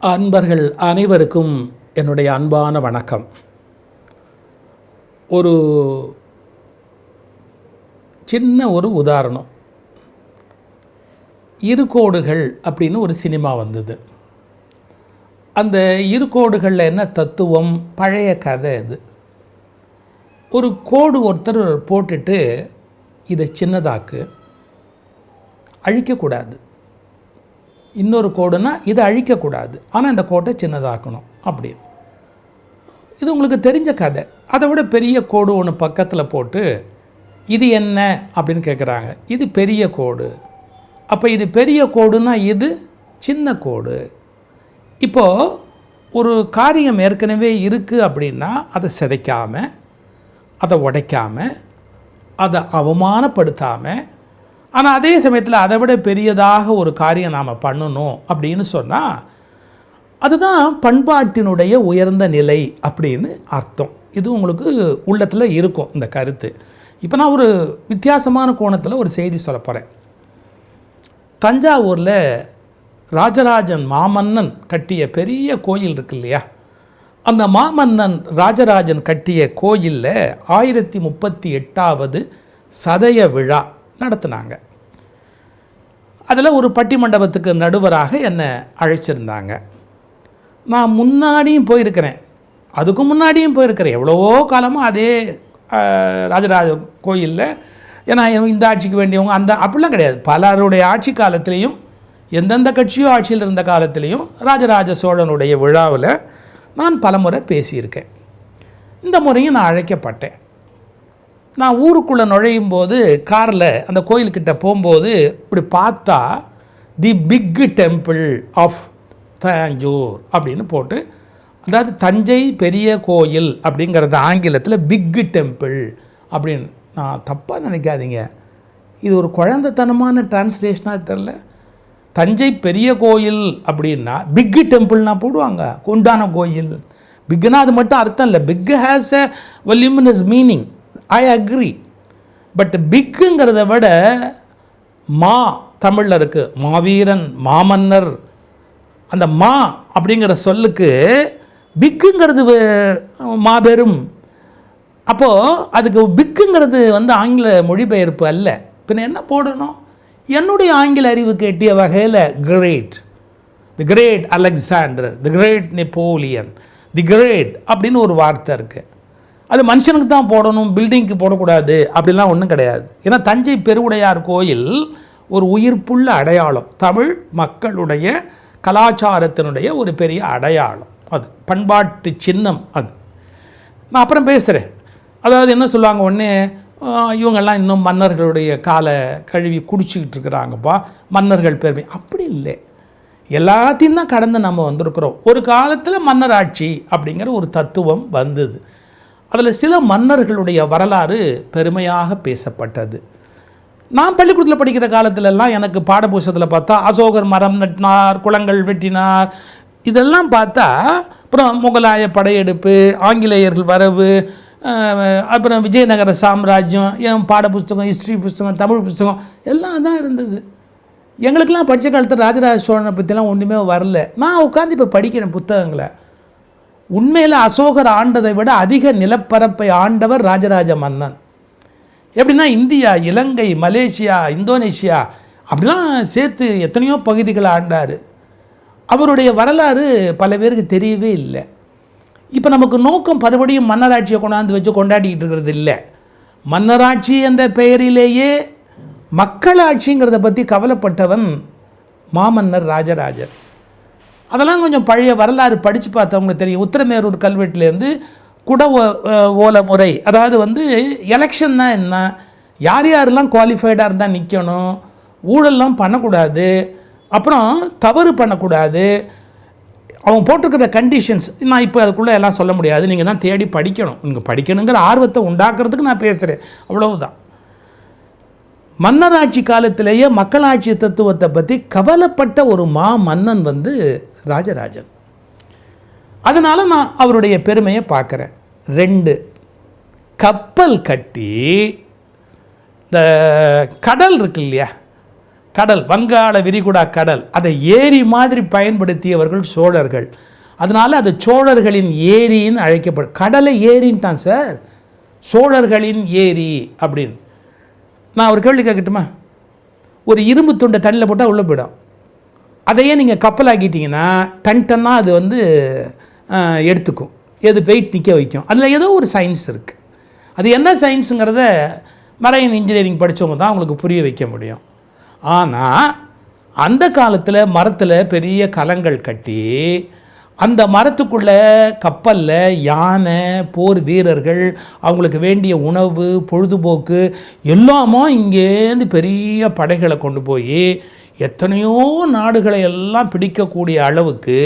அன்பர்கள் அனைவருக்கும் என்னுடைய அன்பான வணக்கம். ஒரு சின்ன உதாரணம். இருகோடுகள் அப்படின்னு ஒரு சினிமா வந்தது. அந்த இருகோடுகளில் என்ன தத்துவம்? பழைய கதை இது. ஒரு கோடு ஒருத்தர் போட்டுட்டு இதை சின்னதாக்கு, அழிக்கக்கூடாது. இன்னொரு கோடுனா இதை அழிக்கக்கூடாது, ஆனால் இந்த கோட்டை சின்னதாக்கணும் அப்படின்னு. இது உங்களுக்கு தெரிஞ்ச கதை. அதை விட பெரிய கோடு ஒன்று பக்கத்தில் போட்டு இது என்ன அப்படின்னு கேட்குறாங்க. இது பெரிய கோடு. அப்போ இது பெரிய கோடுனா இது சின்ன கோடு. இப்போது ஒரு காரியம் ஏற்கனவே இருக்குது அப்படின்னா அதை சிதைக்காமல், அதை உடைக்காமல், அதை அவமானப்படுத்தாமல், ஆனால் அதே சமயத்தில் அதை விட பெரியதாக ஒரு காரியம் நாம் பண்ணணும் அப்படின்னு சொன்னால் அதுதான் பண்பாட்டினுடைய உயர்ந்த நிலை அப்படின்னு அர்த்தம். இது உங்களுக்கு உள்ளத்தில் இருக்கும் இந்த கருத்து. இப்போ நான் ஒரு வித்தியாசமான கோணத்தில் ஒரு செய்தி சொல்ல போகிறேன். தஞ்சாவூரில் ராஜராஜன் மாமன்னன் கட்டிய பெரிய கோயில் இருக்கு இல்லையா, அந்த மாமன்னன் ராஜராஜன் கட்டிய கோயிலில் 1038வது சதய விழா நடத்தினாங்க. அதில் ஒரு பட்டி மண்டபத்துக்கு நடுவராக என்னை அழைச்சிருந்தாங்க. நான் முன்னாடியும் போயிருக்கிறேன், அதுக்கு முன்னாடியும் போயிருக்கிறேன். எவ்வளவோ காலமாக அதே ராஜராஜ கோயிலில். ஏன்னா இந்த ஆட்சிக்கு வேண்டியவங்க அந்த அப்படிலாம் கிடையாது. பலருடைய ஆட்சி காலத்திலையும், எந்தெந்த கட்சியோ ஆட்சியில் இருந்த காலத்திலையும் ராஜராஜ சோழனுடைய விழாவில் நான் பலமுறை பேசியிருக்கேன். இந்த முறையும் நான் அழைக்கப்பட்டேன். நான் ஊருக்குள்ளே நுழையும் போது காரில் அந்த கோயில்கிட்ட போகும்போது இப்படி பார்த்தா the big temple of Tanjore அப்படின்னு போட்டு, அதாவது தஞ்சை பெரிய கோயில் அப்படிங்கிறது ஆங்கிலத்தில் பிக் டெம்பிள் அப்படின்னு. நான் தப்பாக நினைக்காதீங்க, இது ஒரு குழந்தைத்தனமான டிரான்ஸ்லேஷனாக தெரில. தஞ்சை பெரிய கோயில் அப்படின்னா பிக் டெம்பிள்னா போடுவாங்க, கொண்டான கோயில். பிக்குனா அது மட்டும் அர்த்தம் இல்லை. Big has a voluminous meaning. I agree. But பிக்குங்கிறத விட மா தமிழில் இருக்குது, மாவீரன், மாமன்னர். அந்த மா அப்படிங்கிற சொல்லுக்கு பிக்குங்கிறது மாபெரும். அப்போது அதுக்கு பிக்குங்கிறது ஆங்கில மொழிபெயர்ப்பு அல்ல. பின்ன என்ன போடணும்? என்னுடைய ஆங்கில அறிவுக்கு எட்டிய வகையில் கிரேட், தி கிரேட் அலெக்சாண்டர், தி கிரேட் நெப்போலியன், தி கிரேட் அப்படின்னு ஒரு வார்த்தை இருக்குது. அது மனுஷனுக்கு தான் போடணும், பில்டிங்க்கு போடக்கூடாது அப்படிலாம் ஒன்றும் கிடையாது. ஏன்னா தஞ்சை பெருவுடையார் கோயில் ஒரு உயிர்ப்புள்ள அடையாளம், தமிழ் மக்களுடைய கலாச்சாரத்தினுடைய ஒரு பெரிய அடையாளம், அது பண்பாட்டு சின்னம். அது நான் அப்புறம் பேசுகிறேன். அதாவது என்ன சொல்லுவாங்க, ஒன்று இவங்கெல்லாம் இன்னும் மன்னர்களுடைய காலை கழுவி குடிச்சிக்கிட்டு இருக்கிறாங்கப்பா, மன்னர்கள் பெருமை. அப்படி இல்லை, எல்லாத்தையும் தான் கடந்து நம்ம வந்திருக்கிறோம். ஒரு காலத்தில் மன்னர் ஆட்சி அப்படிங்கிற ஒரு தத்துவம் வந்தது. அதில் சில மன்னர்களுடைய வரலாறு பெருமையாக பேசப்பட்டது. நான் பள்ளிக்கூடத்தில் படிக்கிற காலத்திலெல்லாம் எனக்கு பாடபுஸ்தகத்தில் பார்த்தா அசோகர் மரம் நட்டினார், குளங்கள் வெட்டினார், இதெல்லாம் பார்த்தா அப்புறம் முகலாய படையெடுப்பு, ஆங்கிலேயர்கள் வரவு, அப்புறம் விஜயநகர சாம்ராஜ்யம், என் பாடப்புஸ்தகம், ஹிஸ்ட்ரி புஸ்தகம், தமிழ் புஸ்தகம் எல்லாம் தான் இருந்தது. எங்களுக்கெல்லாம் படித்த காலத்தில் ராஜராஜ சோழனை பற்றிலாம் ஒன்றுமே வரல. நான் உட்காந்து இப்போ படிக்கிறேன் புத்தகங்களை. உண்மையில் அசோகர் ஆண்டதை விட அதிக நிலப்பரப்பை ஆண்டவர் ராஜராஜ மன்னன். எப்படின்னா இந்தியா, இலங்கை, மலேசியா, இந்தோனேஷியா அப்படிலாம் சேர்த்து எத்தனையோ பகுதிகளை ஆண்டார். அவருடைய வரலாறு பல பேருக்கு தெரியவே இல்லை. இப்போ நமக்கு நோக்கம் மறுபடியும் மன்னராட்சியை கொண்டாந்து வச்சு கொண்டாடிக்கிட்டு இருக்கிறது இல்லை. மன்னராட்சி என்ற பெயரிலேயே மக்களாட்சிங்கிறத பற்றி கவலைப்பட்டவன் மாமன்னர் ராஜராஜர். அதெல்லாம் கொஞ்சம் பழைய வரலாறு படித்து பார்த்தவங்களுக்கு தெரியும். உத்திரமேரூர் கல்வெட்டிலேருந்து குட ஓலை முறை, அதாவது எலெக்ஷன்னா என்ன, யார் யாரெல்லாம் குவாலிஃபைடாக இருந்தால் நிற்கணும், ஊழல்லாம் பண்ணக்கூடாது, அப்புறம் தவறு பண்ணக்கூடாது, அவங்க போட்டிருக்கிற கண்டிஷன்ஸ். நான் இப்போ அதுக்குள்ளே எல்லாம் சொல்ல முடியாது, நீங்கள் தான் தேடி படிக்கணும். நீங்கள் படிக்கணுங்கிற ஆர்வத்தை உண்டாக்குறதுக்கு நான் பேசுகிறேன், அவ்வளவுதான். மன்னராட்சி காலத்திலேயே மக்களாட்சி தத்துவத்தை பற்றி கவலைப்பட்ட ஒரு மன்னன் ராஜராஜன். அதனால் நான் அவருடைய பெருமையை பார்க்குறேன். 2 கப்பல் கட்டி, இந்த கடல் இருக்கு இல்லையா, கடல், வங்காள விரிகுடா கடல், அதை ஏரி மாதிரி பயன்படுத்தியவர்கள் சோழர்கள். அதனால் அது சோழர்களின் ஏரின்னு அழைக்கப்படும். கடலை ஏரின்னு தான் சார், சோழர்களின் ஏரி அப்படின்னு. நான் ஒரு கேள்வி கேட்கட்டுமா? ஒரு இரும்பு துண்டை தண்ணியில் போட்டால் உள்ளே போயிடும். அதையே நீங்கள் கப்பலாக்கிட்டீங்கன்னா டன்னாக அது வந்து எடுத்துக்கும், எது வெயிட் நிற்க வைக்கும். அதில் ஏதோ ஒரு சயின்ஸ் இருக்குது. அது என்ன சயின்ஸுங்கிறத மரைன் இன்ஜினியரிங் படித்தவங்க தான் உங்களுக்கு புரிய வைக்க முடியும். ஆனால் அந்த காலத்தில் மரத்தில் பெரிய கலங்கள் கட்டி அந்த மரத்துக்குள்ளே கப்பலில் யானை, போர் வீரர்கள், அவங்களுக்கு வேண்டிய உணவு, பொழுதுபோக்கு எல்லாமோ இங்கேருந்து பெரிய படைகளை கொண்டு போய் எத்தனையோ நாடுகளை எல்லாம் பிடிக்கக்கூடிய அளவுக்கு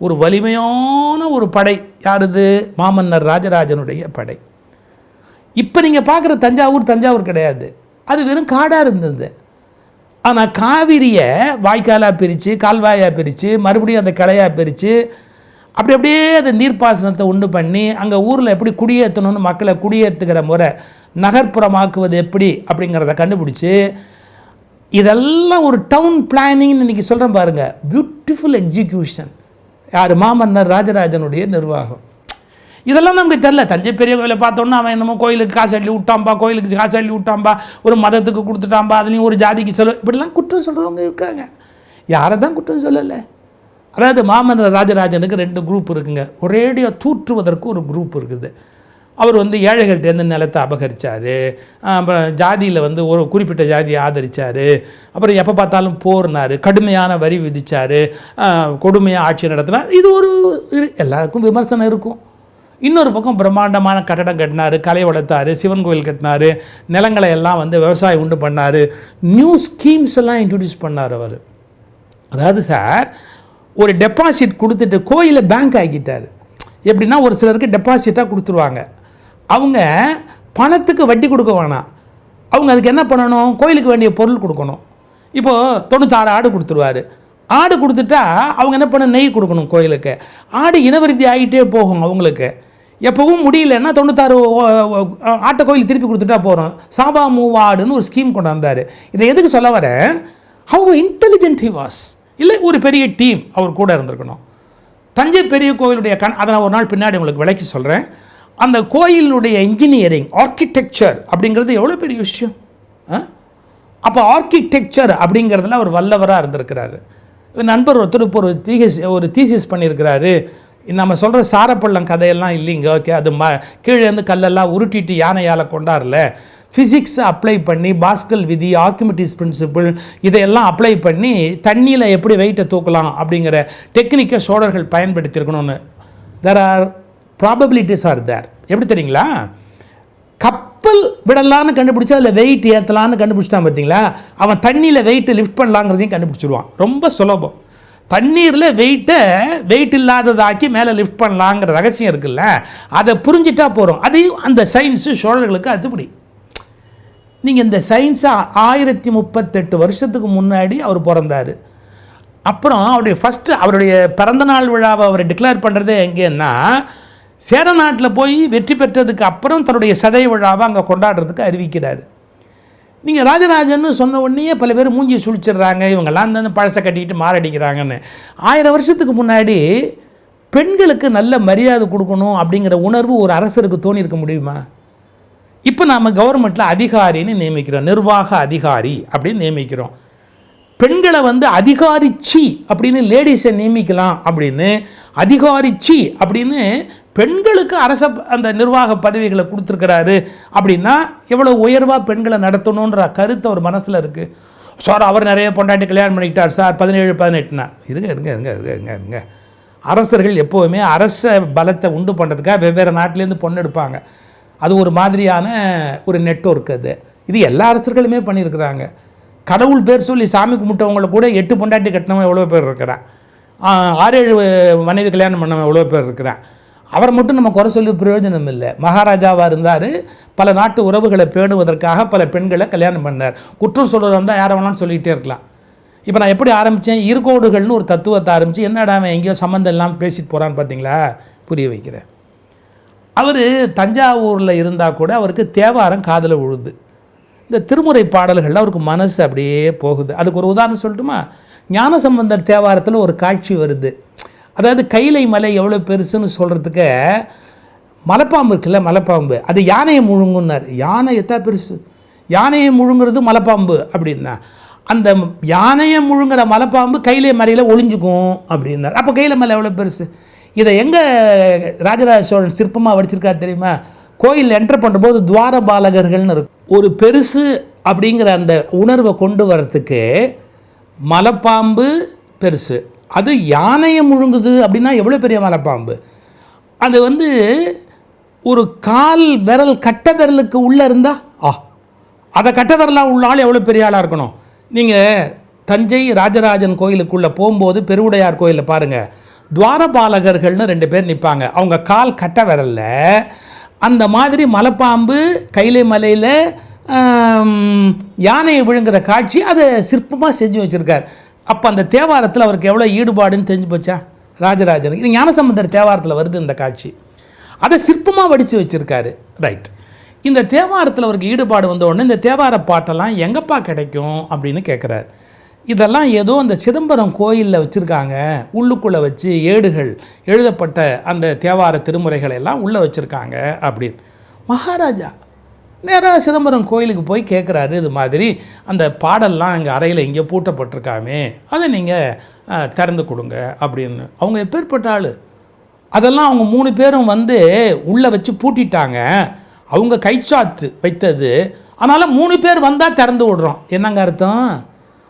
ஒரு வலிமையான ஒரு படை. யாருது? மாமன்னர் ராஜராஜனுடைய படை. இப்போ நீங்கள் பார்க்குற தஞ்சாவூர் கிடையாது, அது வெறும் காடாக இருந்தது. ஆனால் காவிரியை வாய்க்காலாக பிரித்து, கால்வாயாக பிரித்து, மறுபடியும் அந்த கடையாக பிரித்து, அப்படியே அந்த நீர்ப்பாசனத்தை உண்டு பண்ணி அங்கே ஊரில் எப்படி குடியேற்றணும்னு மக்களை குடியேற்றுகிற முறை, நகர்ப்புறமாக்குவது எப்படி அப்படிங்கிறத கண்டுபிடிச்சி, இதெல்லாம் ஒரு டவுன் பிளானிங்னு இன்றைக்கி சொல்கிறேன் பாருங்கள். Beautiful execution. யார்? மாமன்னர் ராஜராஜனுடைய நிர்வாகம். இதெல்லாம் நமக்கு தெரில. தஞ்சை பெரிய கோயிலை பார்த்தோன்னா அவன் என்னமோ கோயிலுக்கு காசு அள்ளி விட்டான்பா, கோயிலுக்கு காசு அள்ளி விட்டான்பா, ஒரு மதத்துக்கு கொடுத்துட்டான்பா, அதுலேயும் ஒரு ஜாதிக்கு செலவு, இப்படிலாம் குற்றம் சொல்கிறவங்க இருக்காங்க. யாரை தான் குற்றம் சொல்லலை. அதாவது மாமன்னர் ராஜராஜனுக்கு 2 குரூப் இருக்குங்க. ஒரேடியாக தூற்றுவதற்கு ஒரு குரூப் இருக்குது. அவர் வந்து ஏழைகள்கிட்டேருந்து நிலத்தை அபகரித்தார், அப்புறம் ஜாதியில் வந்து ஒரு குறிப்பிட்ட ஜாதியை ஆதரித்தார், அப்புறம் எப்போ பார்த்தாலும் போர்னார், கடுமையான வரி விதித்தார், கொடுமையாக ஆட்சி நடத்தினார். இது ஒரு எல்லாருக்கும் விமர்சனம் இருக்கும். இன்னொரு பக்கம் பிரம்மாண்டமான கட்டடம் கட்டினார், கலை வளர்த்தார், சிவன் கோயில் கட்டினார், நிலங்களை எல்லாம் வந்து விவசாயம் உண்டு பண்ணார், நியூ ஸ்கீம்ஸ் எல்லாம் இன்ட்ரடியூஸ் பண்ணார் அவர். அதாவது சார், ஒரு டெபாசிட் கொடுத்துட்டு கோயிலை பேங்க் ஆக்கிட்டார். எப்படின்னா, ஒரு சிலருக்கு டெபாசிட்டாக கொடுத்துருவாங்க, அவங்க பணத்துக்கு வட்டி கொடுக்க வேணாம், அவங்க அதுக்கு என்ன பண்ணணும்? கோயிலுக்கு வேண்டிய பொருள் கொடுக்கணும். இப்போது 96 ஆடு கொடுத்துருவார். ஆடு கொடுத்துட்டா அவங்க என்ன பண்ண? நெய் கொடுக்கணும் கோயிலுக்கு. ஆடு இனவருத்தி ஆகிட்டே போகும் அவங்களுக்கு. எப்பவும் முடியலன்னா 96 ஆட்டை கோயில் திருப்பி கொடுத்துட்டா போகிறோம். சாபா மூவாடுன்னு ஒரு ஸ்கீம் கொண்டு வந்தார். இதை எதுக்கு சொல்ல வரேன்? How intelligent he was. இல்லை, ஒரு பெரிய டீம் அவர் கூட இருந்திருக்கணும். தஞ்சை பெரிய கோயிலுடைய அதை நான் ஒரு நாள் பின்னாடி உங்களுக்கு விளக்கி சொல்கிறேன். அந்த கோயிலினுடைய இன்ஜினியரிங், ஆர்கிடெக்சர் அப்படிங்கிறது எவ்வளோ பெரிய விஷயம். அப்போ ஆர்கிடெக்சர் அப்படிங்கிறதுல அவர் வல்லவராக இருந்திருக்கிறாரு. நண்பர் ஒருத்தர் இப்போ ஒரு தீசிஸ் பண்ணியிருக்கிறாரு. நம்ம சொல்கிற சாரப்பள்ளம் கதையெல்லாம் இல்லைங்க, ஓகே, அது கீழேருந்து கல்லெல்லாம் உருட்டிட்டு யானையால் கொண்டாடல, ஃபிசிக்ஸை அப்ளை பண்ணி பாஸ்கல் விதி, ஆர்கிமிடிஸ் பிரின்சிபிள் இதையெல்லாம் அப்ளை பண்ணி தண்ணியில் எப்படி வெயிட்டை தூக்கலாம் அப்படிங்கிற டெக்னிக்கை சோழர்கள் பயன்படுத்தியிருக்கணும்னு. There are probabilities are there. எப்படி தெரியுங்களா? கப்பல் விடலான்னு கண்டுபிடிச்சா அதில் வெயிட் ஏற்றலான்னு கண்டுபிடிச்சிட்டான் பார்த்தீங்களா? அவன் தண்ணியில் வெயிட்டை லிஃப்ட் பண்ணலாங்கிறதையும் கண்டுபிடிச்சிடுவான். ரொம்ப சுலபம். தண்ணீரில் வெயிட் இல்லாததாக்கி மேலே லிஃப்ட் பண்ணலாங்கிற ரகசியம் இருக்குல்ல, அதை புரிஞ்சிட்டா போகிறோம். அதையும் அந்த சயின்ஸு சோழர்களுக்கு அதுபடி. நீங்கள் இந்த சயின்ஸை 1038 வருஷத்துக்கு முன்னாடி அவர் பிறந்தார். அப்புறம் அவருடைய பிறந்தநாள் விழாவை அவர் டிக்ளேர் பண்ணுறதே எங்கேன்னா, சேர நாட்டில் போய் வெற்றி பெற்றதுக்கு அப்புறம் தன்னுடைய சதய விழாவை அங்கே கொண்டாடுறதுக்கு அறிவிக்கிறார். நீங்கள் ராஜராஜன்னு சொன்ன உடனே பல பேர் மூஞ்சி சுழிச்சிடுறாங்க, இவங்கெல்லாம் அந்த பழசை கட்டிக்கிட்டு மாரடிக்கிறாங்கன்னு. 1000 வருஷத்துக்கு முன்னாடி பெண்களுக்கு நல்ல மரியாதை கொடுக்கணும் அப்படிங்கிற உணர்வு ஒரு அரசருக்கு தோணியிருக்க முடியுமா? இப்போ நாம் கவர்மெண்ட்டில் அதிகாரின்னு நியமிக்கிறோம், நிர்வாக அதிகாரி அப்படின்னு நியமிக்கிறோம். பெண்களை வந்து அதிகாரிச்சி அப்படின்னு லேடிஸை நியமிக்கலாம் அப்படின்னு, அதிகாரிச்சி அப்படின்னு பெண்களுக்கு அந்த நிர்வாக பதவிகளை கொடுத்துருக்கிறாரு. அப்படின்னா எவ்வளோ உயர்வாக பெண்களை நடத்தணுன்ற கருத்து அவர் மனசில் இருக்குது. சார், அவர் நிறைய பொண்டாட்டி கல்யாணம் பண்ணிக்கிட்டார் சார், 17-18னா இருங்க. அரசர்கள் எப்போவுமே அரச பலத்தை உண்டு பண்ணுறதுக்காக வெவ்வேறு நாட்டிலேருந்து பொண்ணு எடுப்பாங்க. அது ஒரு மாதிரியான ஒரு நெட்வொர்க். இது எல்லா அரசர்களுமே பண்ணியிருக்கிறாங்க. கடவுள் பேர் சொல்லி சாமி கும்பிட்டவங்களை கூட 8 பொண்டாட்டி கட்டினவன் எவ்வளோ பேர் இருக்கிறான், 6-7 மனைவி கல்யாணம் பண்ணவன் எவ்வளோ பேர் இருக்கிறான். அவரை மட்டும் நம்ம குறை சொல்லி பிரயோஜனம் இல்லை. மகாராஜாவாக இருந்தார், பல நாட்டு உறவுகளை பேணுவதற்காக பல பெண்களை கல்யாணம் பண்ணார். குற்றம் சொல்கிறது வந்தால் யாரை வேணாலும் சொல்லிகிட்டே இருக்கலாம். இப்போ நான் எப்படி ஆரம்பித்தேன்? இருகோடுகள்னு ஒரு தத்துவத்தை ஆரம்பித்து, என்னடா அவன் எங்கேயோ சம்மந்தம் இல்லாமல் பேசிட்டு போகிறான்னு பார்த்தீங்களா? புரிய வைக்கிறேன். அவர் தஞ்சாவூரில் இருந்தால் கூட அவருக்கு தேவாரம் காதில் விழுது. இந்த திருமுறை பாடல்களில் அவருக்கு மனசு அப்படியே போகுது. அதுக்கு ஒரு உதாரணம் சொல்லட்டுமா? ஞானசம்பந்தர் தேவாரத்தில் ஒரு காட்சி வருது. அதாவது கைலை மலை எவ்வளோ பெருசுன்னு சொல்கிறதுக்கு மலைப்பாம்பு இருக்குல்ல, மலைப்பாம்பு அது யானையை முழுங்குன்னார். யானை எத்தா பெருசு, யானையை முழுங்குறது மலைப்பாம்பு அப்படின்னா அந்த யானையை முழுங்குற மலைப்பாம்பு கைலை மலையில் ஒளிஞ்சுக்கும் அப்படின்னார். அப்போ கைலை மலை எவ்வளோ பெருசு. இதை எங்கே ராஜராஜ சோழன் சிற்பமாக வடிச்சிருக்காரு தெரியுமா? கோயில் என்டர் பண்ணும்போது துவாரபாலகர்கள்னு இருக்கும். ஒரு பெருசு அப்படிங்கிற அந்த உணர்வை கொண்டு வரத்துக்கு மலைப்பாம்பு பெருசு, அது யானையை முழுங்குது அப்படின்னா எவ்வளோ பெரிய மலைப்பாம்பு. அது ஒரு கால் விரல் கட்டை விரலுக்கு உள்ளே இருந்தால் அதை கட்டை விரலாக உள்ள ஆள் எவ்வளோ பெரிய ஆளாக இருக்கணும். நீங்கள் தஞ்சை ராஜராஜன் கோயிலுக்குள்ளே போகும்போது பெருவுடையார் கோயிலில் பாருங்கள், துவாரபாலகர்கள்னு 2 பேர் நிற்பாங்க. அவங்க கால் கட்டை விரலில் அந்த மாதிரி மலைப்பாம்பு கைலை மலையில் யானையை விழுங்குற காட்சி அதை சிற்பமாக செஞ்சு வச்சுருக்கார். அப்போ அந்த தேவாரத்தில் அவருக்கு எவ்வளோ ஈடுபாடுன்னு தெரிஞ்சு போச்சா ராஜராஜனுக்கு. இது ஞானசம்பந்தர் தேவாரத்தில் வருது இந்த காட்சி, அதை சிற்பமாக வடித்து வச்சுருக்காரு. ரைட். இந்த தேவாரத்தில் அவருக்கு ஈடுபாடு வந்த உடனே இந்த தேவார பாட்டெல்லாம் எங்கப்பா கிடைக்கும் அப்படின்னு கேட்குறாரு. இதெல்லாம் ஏதோ அந்த சிதம்பரம் கோயிலில் வச்சுருக்காங்க, உள்ளுக்குள்ளே வச்சு ஏடுகள் எழுதப்பட்ட அந்த தேவார திருமுறைகளை எல்லாம் உள்ளே வச்சுருக்காங்க அப்படின்னு. மகாராஜா நேராக சிதம்பரம் கோயிலுக்கு போய் கேட்குறாரு, இது மாதிரி அந்த பாடல்லாம் எங்கள் அறையில் இங்கே பூட்டப்பட்டிருக்காமே, அதை நீங்கள் திறந்து கொடுங்க அப்படின்னு. அவங்க எப்பேற்பட்ட ஆள், அதெல்லாம் அவங்க 3 பேரும் உள்ளே வச்சு பூட்டிட்டாங்க. அவங்க கைச்சாத்து வைத்தது, அதனால் 3 பேர் வந்தால் திறந்து விடுறோம். என்னங்க அர்த்தம்?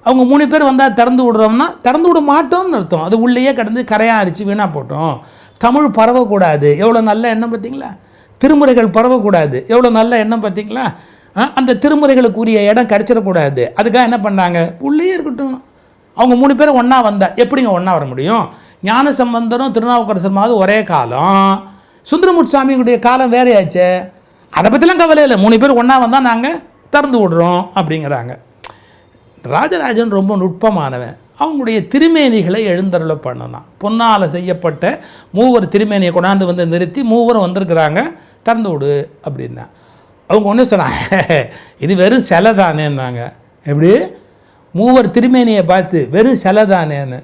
அவங்க 3 பேர் வந்தால் திறந்து விடுறோம்னா திறந்து விட மாட்டோம்னு அர்த்தம். அது உள்ளேயே கிடந்து கரையாக அரிச்சு வீணாக போட்டோம். தமிழ் பரவக்கூடாது, எவ்வளோ நல்ல எண்ணம் பார்த்தீங்களா? திருமுறைகள் பரவக்கூடாது, எவ்வளோ நல்ல எண்ணம் பார்த்தீங்களா? அந்த திருமுறைகளுக்குரிய இடம் கிடச்சிடக்கூடாது, அதுக்காக என்ன பண்ணாங்க, உள்ளே இருக்கட்டும். அவங்க 3 பேரும் ஒன்றா வந்தால் எப்படிங்க ஒன்றா வர முடியும்? ஞான சம்பந்தரும் திருநாவுக்கரசருமாவது ஒரே காலம், சுந்தரமூர்த்தி சுவாமியுடைய காலம் வேறையாச்சு. அதை பற்றிலாம் கவலை இல்லை, 3 பேர் ஒன்றா வந்தால் நாங்கள் திறந்து விடுறோம் அப்படிங்கிறாங்க. ராஜராஜன் ரொம்ப நுட்பமானவன். அவங்களுடைய திருமேனிகளை எழுந்தருளை பண்ணலாம். பொன்னால் செய்யப்பட்ட 3 திருமேனியை கொண்டாந்து நிறுத்தி 3 வந்திருக்கிறாங்க, திறந்து விடு அப்படின்னா. அவங்க ஒன்று சொன்னாங்க, இது வெறும் சிலை தானேன்னாங்க. எப்படி 3 திருமேனியை பார்த்து வெறும் சிலை தானேன்னு.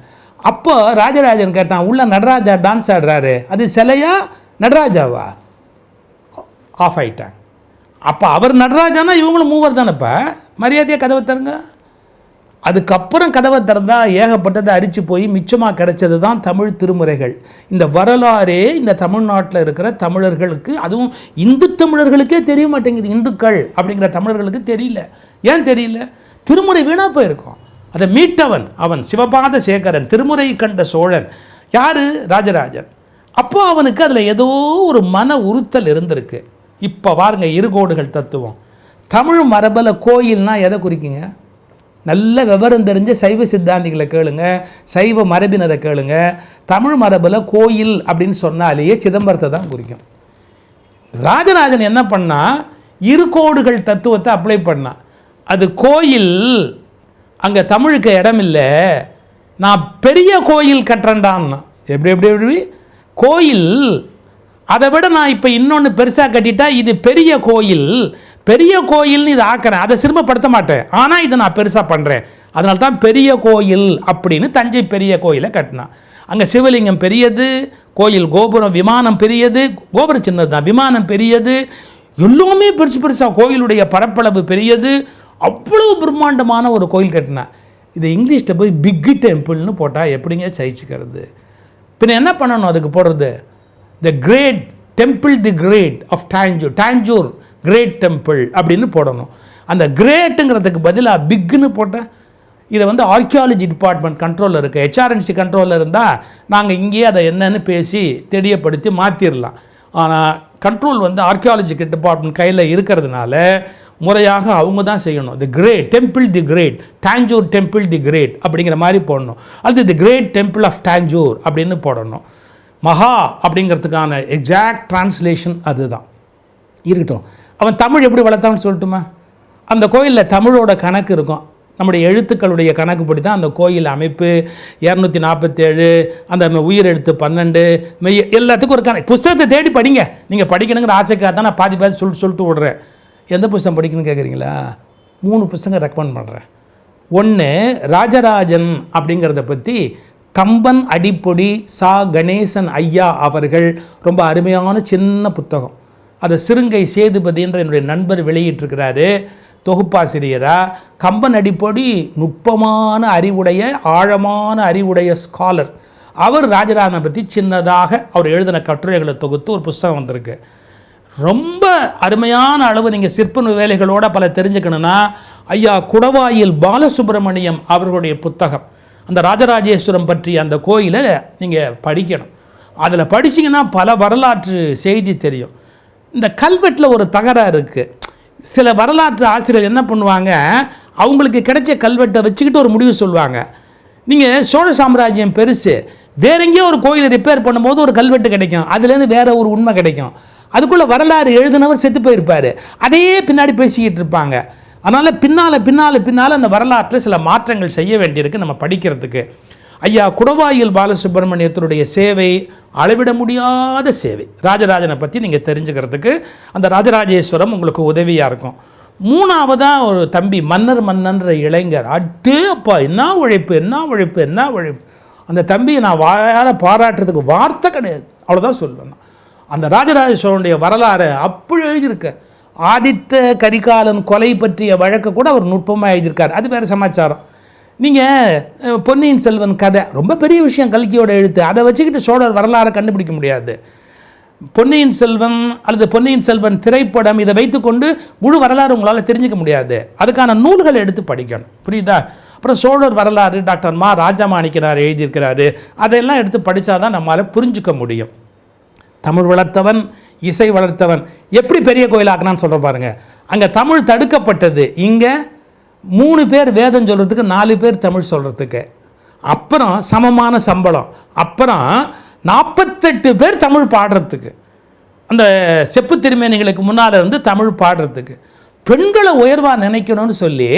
அப்போ ராஜராஜன் கேட்டான், உள்ள நடராஜா டான்ஸ் ஆடுறாரு, அது சிலையா நடராஜாவா? ஆஃப் ஆகிட்டாங்க. அப்போ அவர் நடராஜானா இவங்களும் 3 தானேப்பா, மரியாதையாக கதவை தருங்க. அதுக்கப்புறம் கதவை திறந்தால் ஏகப்பட்டதை அரிச்சு போய் மிச்சமாக கிடைச்சது தான் தமிழ் திருமுறைகள். இந்த வரலாறே இந்த தமிழ்நாட்டில் இருக்கிற தமிழர்களுக்கு, அதுவும் இந்து தமிழர்களுக்கே தெரிய மாட்டேங்குது. இந்துக்கள் அப்படிங்கிற தமிழர்களுக்கு தெரியல. ஏன் தெரியல? திருமுறை வீணாக போயிருக்கும். அதை மீட்டவன் அவன் சிவபாத சேகரன், திருமுறை கண்ட சோழன். யார்? ராஜராஜன். அப்போ அவனுக்கு அதில் ஏதோ ஒரு மன உறுத்தல் இருந்திருக்கு. இப்போ பாருங்க, இருகோடுகள் தத்துவம். தமிழ் மரபில் கோயில்னா எதை குறிக்குங்க? நல்ல விவரம் தெரிஞ்ச சைவ சித்தாந்திகளை கேளுங்க, சைவ மரபினரை கேளுங்க. தமிழ் மரபில் கோயில் அப்படின்னு சொன்னாலேயே சிதம்பரத்தை தான் குறிக்கும். ராஜராஜன் என்ன பண்ணா, இருகோடுகள் தத்துவத்தை அப்ளை பண்ணா. அது கோயில், அங்கே தமிழுக்கு இடம் இல்லை, நான் பெரிய கோயில் கட்டுறேன்டான்னா. எப்படி எப்படி எப்படி கோயில், அதை விட நான் இப்போ இன்னொன்று பெருசாக கட்டிட்டா இது பெரிய கோயில், பெரிய கோயில்னு இதை ஆக்கிறேன், அதை சிறுமப்படுத்த மாட்டேன், ஆனால் இதை நான் பெருசாக பண்ணுறேன், அதனால தான் பெரிய கோயில் அப்படின்னு தஞ்சை பெரிய கோயிலை கட்டினான். அங்கே சிவலிங்கம் பெரியது, கோயில் கோபுரம் விமானம் பெரியது, கோபுரம் சின்னது தான், விமானம் பெரியது, எல்லாமே பெருசு பெருசாக, கோயிலுடைய பரப்பளவு பெரியது, அவ்வளோ பிரம்மாண்டமான ஒரு கோயில் கட்டினான். இது இங்கிலீஷில் போய் பிக்கு டெம்பிள்னு போட்டால் எப்படிங்க சகிச்சுக்கிறது? பின்ன என்ன பண்ணணும் அதுக்கு போடுறது? The great temple, the great of Tanjore, Tanjore great temple அப்படின்னு போடணும். அந்த கிரேட்டுங்கிறதுக்கு பதிலாக பிக்குன்னு போட்டால், இதை ஆர்கியாலஜி டிபார்ட்மெண்ட் கண்ட்ரோலில் இருக்குது, ஹெச்ஆர்என்சி கண்ட்ரோலில் இருந்தால் நாங்கள் இங்கேயே அதை என்னன்னு பேசி தெரியப்படுத்தி மாற்றிடலாம். ஆனால் கண்ட்ரோல் ஆர்கியாலஜி டிபார்ட்மெண்ட் கையில் இருக்கிறதுனால முறையாக அவங்க தான் செய்யணும். தி great temple, the great Tanjore temple, the great அப்படிங்கிற மாதிரி போடணும். அது தி கிரேட் டெம்பிள் ஆஃப் டாஞ்சூர் அப்படின்னு போடணும். மகா அப்படிங்கிறதுக்கான எக்ஸாக்ட் டிரான்ஸ்லேஷன் அதுதான் இருக்கட்டும். அவன் தமிழ் எப்படி வளர்த்தான்னு சொல்லட்டுமா? அந்த கோயிலில் தமிழோட கணக்கு இருக்கும், நம்முடைய எழுத்துக்களுடைய கணக்குப்படி தான் அந்த கோயில் அமைப்பு. 247 அந்த உயிர் எழுத்து 12 மெய் எல்லாத்துக்கும் ஒரு கணக்கு. புஸ்தகத்தை தேடி படிங்க, நீங்கள் படிக்கணுங்கிற ஆசைக்காக தான் நான் பாதி சொல்லிட்டு விடுறேன். எந்த புஸ்தகம் படிக்கணும்னு கேட்குறீங்களா? 3 புத்தகம் ரெக்கமெண்ட் பண்ணுறேன். ஒன்று ராஜராஜன் அப்படிங்கிறத பற்றி கம்பன் அடிப்பொடி சா கணேசன் ஐயா அவர்கள் ரொம்ப அருமையான சின்ன புத்தகம், அதை சிறுங்கை சேதுபதின்ற என்னுடைய நண்பர் வெளியிட்டிருக்கிறாரு தொகுப்பாசிரியராக. கம்பன் அடிப்பொடி நுட்பமான அறிவுடைய ஆழமான அறிவுடைய ஸ்காலர். அவர் ராஜராஜனை பற்றி சின்னதாக அவர் எழுதின கட்டுரைகளை தொகுத்து ஒரு புத்தகம் வந்திருக்கு. ரொம்ப அருமையான அளவு நீங்கள் சிற்ப வேலைகளோட பல தெரிஞ்சுக்கணுன்னா ஐயா குடவாயில் பாலசுப்ரமணியம் அவர்களுடைய புத்தகம், அந்த ராஜராஜேஸ்வரம் பற்றி அந்த கோயிலை நீங்கள் படிக்கணும். அதில் படிச்சிங்கன்னா பல வரலாற்று செய்தி தெரியும். இந்த கல்வெட்டில் ஒரு தகராறு இருக்குது. சில வரலாற்று ஆசிரியர் என்ன பண்ணுவாங்க, அவங்களுக்கு கிடைச்ச கல்வெட்டை வச்சுக்கிட்டு ஒரு முடிவு சொல்லுவாங்க. நீங்கள் சோழ சாம்ராஜ்யம் பெருசு, வேற எங்கேயோ ஒரு கோயிலை ரிப்பேர் பண்ணும்போது ஒரு கல்வெட்டு கிடைக்கும், அதுலேருந்து வேற ஒரு உண்மை கிடைக்கும். அதுக்குள்ளே வரலாறு எழுதினவர் செத்து போயிருப்பார், அதையே பின்னாடி பேசிக்கிட்டு இருப்பாங்க. அதனால் பின்னால் அந்த வரலாற்றில் சில மாற்றங்கள் செய்ய வேண்டியிருக்கு நம்ம படிக்கிறதுக்கு. ஐயா குடவாயில் பாலசுப்ரமணியத்தினுடைய சேவை அளவிட முடியாத சேவை. ராஜராஜனை பற்றி நீங்கள் தெரிஞ்சுக்கிறதுக்கு அந்த ராஜராஜேஸ்வரம் உங்களுக்கு உதவியாக இருக்கும். 3ஆவதாக ஒரு தம்பி மன்னன்ற இளைஞர், அட்டே அப்பா என்ன உழைப்பு. அந்த தம்பியை நான் வாயால் பாராட்டுறதுக்கு வார்த்தை கிடையாது, அவ்வளோதான் சொல்லுவேன். அந்த ராஜராஜ சோழனுடைய வரலாறு அப்படி எழுதியிருக்க. ஆதித்த கரிகாலன் கொலை பற்றிய வழக்கை கூட அவர் நுட்பமாக எழுதியிருக்கார், அது வேறு சமாச்சாரம். நீங்கள் பொன்னியின் செல்வன் கதை ரொம்ப பெரிய விஷயம், கல்கியோட எழுத்து, அதை வச்சுக்கிட்டு சோழர் வரலாறை கண்டுபிடிக்க முடியாது. பொன்னியின் செல்வன் அல்லது பொன்னியின் செல்வன் திரைப்படம் இதை வைத்துக்கொண்டு முழு வரலாறு உங்களால் தெரிஞ்சிக்க முடியாது. அதுக்கான நூல்களை எடுத்து படிக்கணும், புரியுதா? அப்புறம் சோழர் வரலாறு டாக்டர் மா ராஜமாணிக்கனார் எழுதியிருக்கிறாரு, அதையெல்லாம் எடுத்து படித்தா தான் நம்மளால் புரிஞ்சிக்க முடியும். தமிழ் வளர்த்தவன் இசை வளர்த்தவன் எப்படி பெரிய கோயிலாக்குனான்னு சொல்கிற பாருங்க. அங்கே தமிழ் தடுக்கப்பட்டது, இங்கே 3 பேர் வேதம் சொல்கிறதுக்கு 4 பேர் தமிழ் சொல்கிறதுக்கு. அப்புறம் சமமான சம்பளம், அப்புறம் 48 பேர் தமிழ் பாடுறதுக்கு, அந்த செப்பு திருமேனிகளுக்கு முன்னால் இருந்து தமிழ் பாடுறதுக்கு. பெண்களை உயர்வாக நினைக்கணும்னு சொல்லி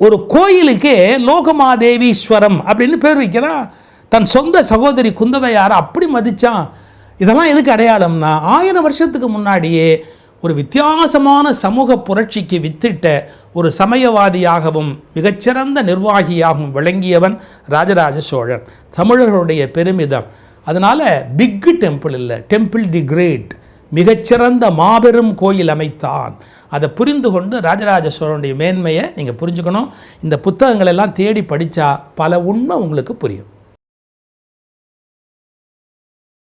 ஒரு கோயிலுக்கே லோகமாதேவீஸ்வரம் அப்படின்னு பேர் வைக்கிறான். தன் சொந்த சகோதரி குந்தவையாரை அப்படி மதித்தான். இதெல்லாம் எதுக்கு அடையாளம்னா 1000 வருஷத்துக்கு முன்னாடியே ஒரு வித்தியாசமான சமூக புரட்சிக்கு வித்திட்ட ஒரு சமயவாதியாகவும் மிகச்சிறந்த நிர்வாகியாகவும் விளங்கியவன் ராஜராஜ சோழன், தமிழர்களுடைய பெருமிதம். அதனால் பிக் டெம்பிள் இல்லை, டெம்பிள் தி கிரேட், மிகச்சிறந்த மாபெரும் கோயில் அமைத்தான். அதை புரிந்து கொண்டு ராஜராஜ சோழனுடைய மேன்மையை நீங்கள் புரிஞ்சுக்கணும். இந்த புத்தகங்களெல்லாம் தேடி படித்தா பல உண்மை உங்களுக்கு புரியும்.